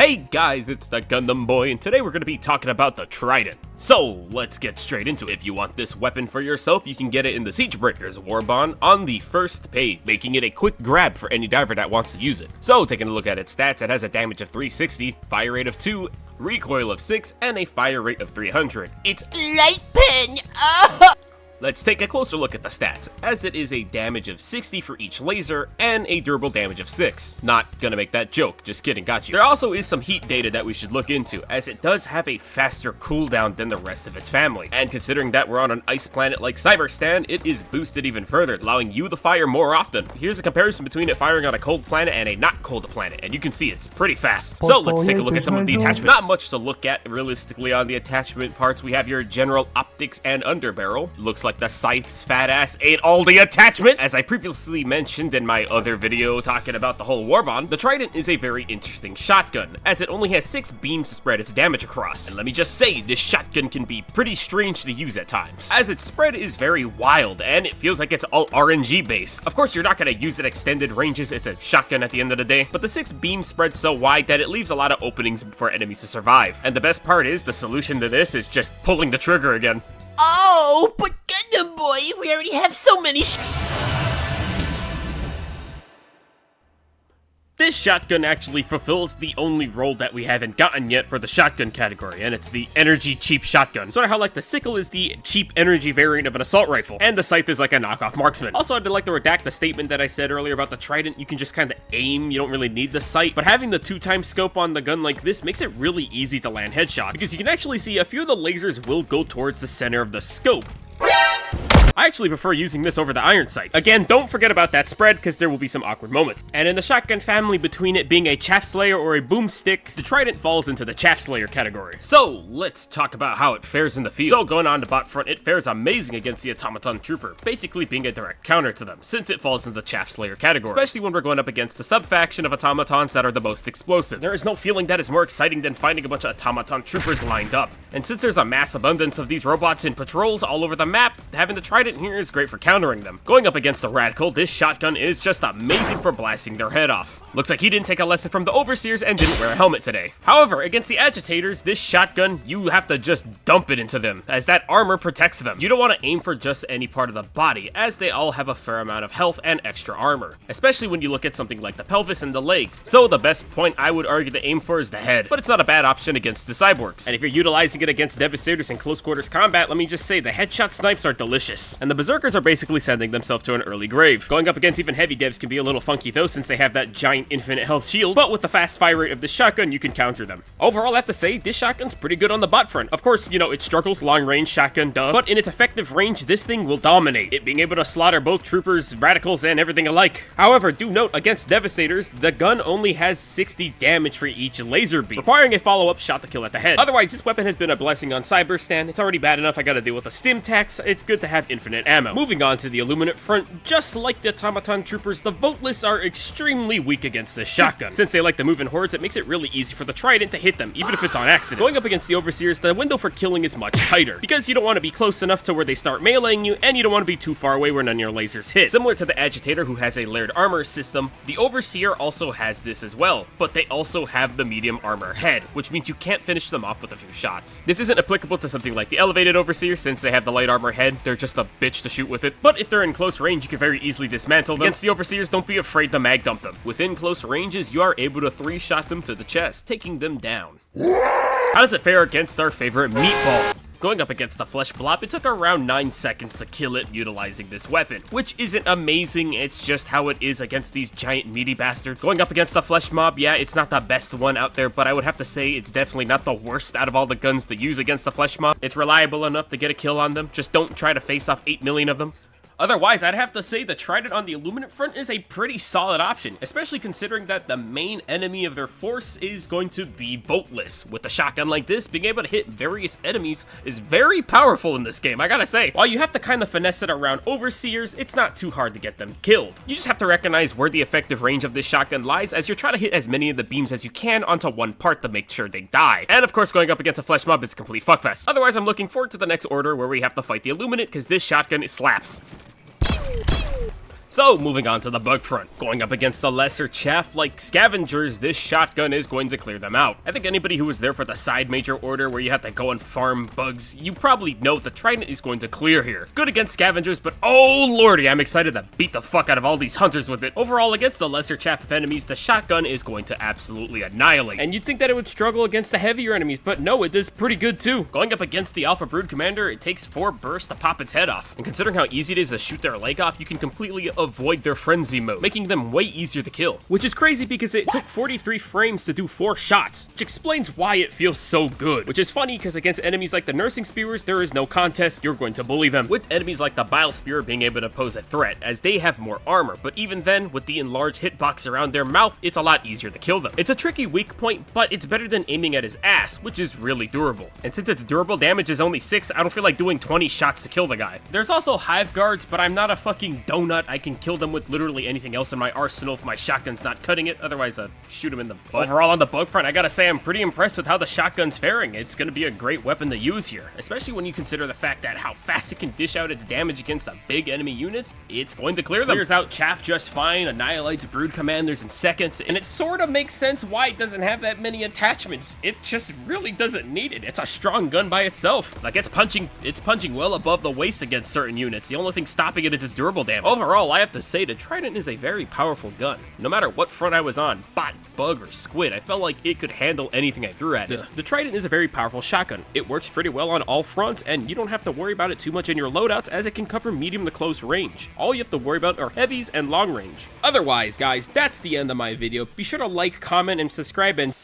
Hey guys, it's the Gundam Boy, and today we're going to be talking about the Trident. So, let's get straight into it. If you want this weapon for yourself, you can get it in the Siegebreakers Warbond on the first page, making it a quick grab for any diver that wants to use it. So, taking a look at its stats, it has a damage of 360, fire rate of 2, recoil of 6, and a fire rate of 300. It's light pen! Let's take a closer look at the stats, as it is a damage of 60 for each laser, and a durable damage of 6. Not gonna make that joke, just kidding, got you. There also is some heat data that we should look into, as it does have a faster cooldown than the rest of its family. And considering that we're on an ice planet like Cyberstan, it is boosted even further, allowing you to fire more often. Here's a comparison between it firing on a cold planet and a not cold planet, and you can see it's pretty fast. So let's take a look at some of the attachments. Not much to look at realistically on the attachment parts. We have your general optics and underbarrel. Looks like the Scythe's fat ass ate all the attachment. As I previously mentioned in my other video talking about the whole Warbond, the Trident is a very interesting shotgun, as it only has 6 beams to spread its damage across. And let me just say, this shotgun can be pretty strange to use at times, as its spread is very wild, and it feels like it's all RNG based. Of course, you're not going to use it extended ranges, it's a shotgun at the end of the day, but the 6 beams spread so wide that it leaves a lot of openings for enemies to survive. And the best part is, the solution to this is just pulling the trigger again. Oh, but Gundam Boy, we already have so many This shotgun actually fulfills the only role that we haven't gotten yet for the shotgun category, and it's the energy cheap shotgun. Sort of how like the sickle is the cheap energy variant of an assault rifle, and the scythe is like a knockoff marksman. Also, I'd like to redact the statement that I said earlier about the Trident. You can just kind of aim, you don't really need the sight, but having the 2x scope on the gun like this makes it really easy to land headshots, because you can actually see a few of the lasers will go towards the center of the scope. I actually prefer using this over the iron sights. Again, don't forget about that spread, because there will be some awkward moments. And in the shotgun family, between it being a chaff slayer or a boomstick, the Trident falls into the chaff slayer category. So, let's talk about how it fares in the field. So, going on to bot front, it fares amazing against the automaton trooper, basically being a direct counter to them, since it falls into the chaff slayer category, especially when we're going up against the sub-faction of automatons that are the most explosive. There is no feeling that is more exciting than finding a bunch of automaton troopers lined up. And since there's a mass abundance of these robots in patrols all over the map, having the Trident here is great for countering them. Going up against the Radical, this shotgun is just amazing for blasting their head off. Looks like he didn't take a lesson from the Overseers and didn't wear a helmet today. However, against the Agitators, this shotgun, you have to just dump it into them, as that armor protects them. You don't want to aim for just any part of the body, as they all have a fair amount of health and extra armor, especially when you look at something like the pelvis and the legs. So the best point I would argue to aim for is the head, but it's not a bad option against the Cyborgs. And if you're utilizing it against Devastators in close quarters combat, let me just say the headshot snipes are delicious, and the Berserkers are basically sending themselves to an early grave. Going up against even heavy devs can be a little funky though, since they have that giant infinite health shield, but with the fast fire rate of this shotgun, you can counter them. Overall, I have to say, this shotgun's pretty good on the bot front. Of course, you know, it struggles long range shotgun, duh, but in its effective range, this thing will dominate, it being able to slaughter both troopers, radicals, and everything alike. However, do note, against Devastators, the gun only has 60 damage for each laser beam, requiring a follow-up shot to kill at the head. Otherwise, this weapon has been a blessing on Cyberstan. It's already bad enough I gotta deal with the stim tax, it's good to have infinite ammo. Moving on to the Illuminate front, just like the automaton troopers, the voteless are extremely weak against this shotgun. Since they like to move in hordes, it makes it really easy for the Trident to hit them, even if it's on accident. Going up against the Overseers, the window for killing is much tighter, because you don't want to be close enough to where they start meleeing you, and you don't want to be too far away where none of your lasers hit. Similar to the Agitator, who has a layered armor system, the Overseer also has this as well, but they also have the medium armor head, which means you can't finish them off with a few shots. This isn't applicable to something like the Elevated Overseer, since they have the light armor head, they're just a bitch to shoot with it, but if they're in close range, you can very easily dismantle them. Against the Overseers, don't be afraid to mag dump them. Within close ranges, you are able to 3-shot them to the chest, taking them down. How does it fare against our favorite Meatball? Going up against the Flesh Blob, it took around 9 seconds to kill it utilizing this weapon, which isn't amazing, it's just how it is against these giant meaty bastards. Going up against the Flesh Mob, yeah, it's not the best one out there, but I would have to say it's definitely not the worst out of all the guns to use against the Flesh Mob. It's reliable enough to get a kill on them, just don't try to face off 8 million of them. Otherwise, I'd have to say the Trident on the Illuminate front is a pretty solid option, especially considering that the main enemy of their force is going to be voteless. With a shotgun like this, being able to hit various enemies is very powerful in this game, I gotta say. While you have to kind of finesse it around Overseers, it's not too hard to get them killed. You just have to recognize where the effective range of this shotgun lies, as you're trying to hit as many of the beams as you can onto one part to make sure they die. And of course, going up against a Flesh Mob is a complete fuckfest. Otherwise, I'm looking forward to the next order where we have to fight the Illuminate, because this shotgun slaps. So, moving on to the bug front. Going up against the lesser chaff-like scavengers, this shotgun is going to clear them out. I think anybody who was there for the side major order where you have to go and farm bugs, you probably know the Trident is going to clear here. Good against scavengers, but oh lordy, I'm excited to beat the fuck out of all these hunters with it. Overall, against the lesser chaff of enemies, the shotgun is going to absolutely annihilate. And you'd think that it would struggle against the heavier enemies, but no, it does pretty good too. Going up against the Alpha Brood Commander, it takes 4 bursts to pop its head off. And considering how easy it is to shoot their leg off, you can completely avoid their frenzy mode, making them way easier to kill. Which is crazy because it took 43 frames to do 4 shots, which explains why it feels so good. Which is funny because against enemies like the Nursing Spears, there is no contest, you're going to bully them. With enemies like the Bile Spear being able to pose a threat, as they have more armor, but even then, with the enlarged hitbox around their mouth, it's a lot easier to kill them. It's a tricky weak point, but it's better than aiming at his ass, which is really durable. And since its durable damage is only 6, I don't feel like doing 20 shots to kill the guy. There's also Hive Guards, but I'm not a fucking donut. I can kill them with literally anything else in my arsenal if my shotgun's not cutting it, otherwise shoot him in the butt. Overall, on the bug front, I gotta say I'm pretty impressed with how the shotgun's faring. It's gonna be a great weapon to use here, especially when you consider the fact that how fast it can dish out its damage against the big enemy units. It's going to clear them. Clears out chaff just fine, annihilates brood commanders in seconds, and it sort of makes sense why it doesn't have that many attachments. It just really doesn't need it. It's a strong gun by itself. Like, it's punching well above the waist against certain units. The only thing stopping it is its durable damage. Overall, I have to say the Trident is a very powerful gun. No matter what front I was on, bot, bug, or squid, I felt like it could handle anything I threw at it. The Trident is a very powerful shotgun. It works pretty well on all fronts, and you don't have to worry about it too much in your loadouts as it can cover medium to close range. All you have to worry about are heavies and long range. Otherwise, guys, that's the end of my video. Be sure to like, comment, and subscribe, and